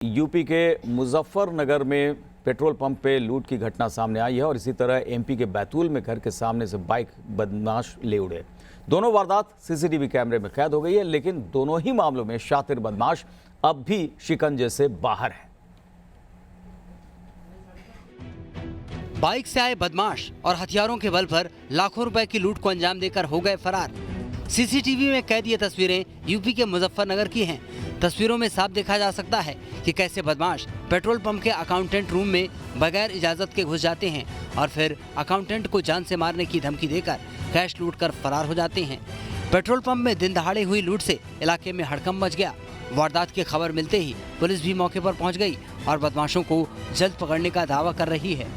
UP के मुजफ्फरनगर में petrol pump पे लूट की घटना सामने आई है और इसी तरह एमपी के बैतूल में घर के सामने से बाइक बदमाश ले उड़े। दोनों वारदात सीसीटीवी कैमरे में कैद हो गई है, लेकिन दोनों ही मामलों में शातिर बदमाश अब भी शिकंजे से बाहर है। बाइक से आए बदमाश और हथियारों के बल पर लाखों रुपए की लूट को अंजाम देकर हो गए फरार। सीसीटीवी में कैद ये तस्वीरें यूपी के मुजफ्फरनगर की हैं। तस्वीरों में साफ देखा जा सकता है कि कैसे बदमाश पेट्रोल पंप के अकाउंटेंट रूम में बगैर इजाजत के घुस जाते हैं और फिर अकाउंटेंट को जान से मारने की धमकी देकर कैश लूटकर फरार हो जाते हैं। पेट्रोल पंप में दिन दहाड़े हुई लूट से इलाके में हड़कंप मच गया। वारदात की खबर मिलते ही पुलिस भी मौके पर पहुंच गई और बदमाशों को जल्द पकड़ने का दावा कर रही है।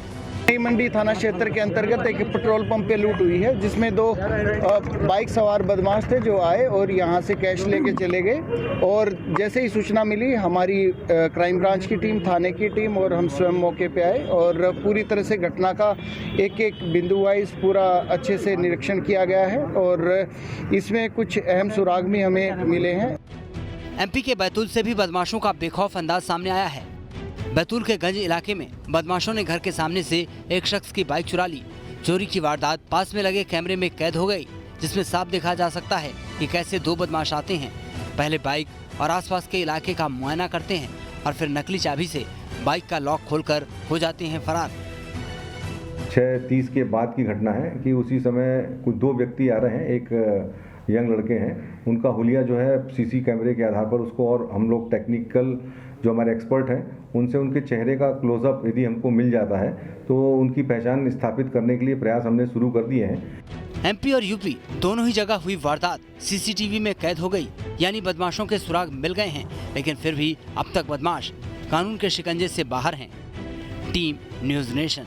नई मंडी थाना क्षेत्र के अंतर्गत एक पेट्रोल पंप पे लूट हुई है, जिसमें दो बाइक सवार बदमाश थे जो आए और यहां से कैश लेके चले गए। और जैसे ही सूचना मिली, हमारी क्राइम ब्रांच की टीम, थाने की टीम और हम स्वयं मौके पे आए और पूरी तरह से घटना का एक एक बिंदु वाइज पूरा अच्छे से निरीक्षण किया गया है और इसमें कुछ अहम सुराग भी हमें मिले हैं। एमपी के बैतूल से भी बदमाशों का बेखौफ अंदाज सामने आया है। बैतूल के गंज इलाके में बदमाशों ने घर के सामने से एक शख्स की बाइक चुरा ली। चोरी की वारदात पास में लगे कैमरे में कैद हो गई, जिसमें साफ देखा जा सकता है कि कैसे दो बदमाश आते हैं। पहले बाइक और आसपास के इलाके का मुआयना करते हैं और फिर नकली चाबी से बाइक का लॉक खोलकर हो जाते हैं फरार। 6:30 के बाद की घटना है कि उसी समय कुछ दो व्यक्ति आ रहे हैं, एक यंग लड़के हैं। उनका हुलिया जो है सीसी कैमरे के आधार पर उसको, और हम लोग टेक्निकल जो हमारे एक्सपर्ट हैं उनसे उनके चेहरे का क्लोजअप यदि हमको मिल जाता है तो उनकी पहचान स्थापित करने के लिए प्रयास हमने शुरू कर दिए हैं। एमपी और यूपी दोनों ही जगह हुई वारदात सीसीटीवी में कैद हो गई, यानी बदमाशों के सुराग मिल गए हैं, लेकिन फिर भी अब तक बदमाश कानून के शिकंजे से बाहर हैं। Team news nation.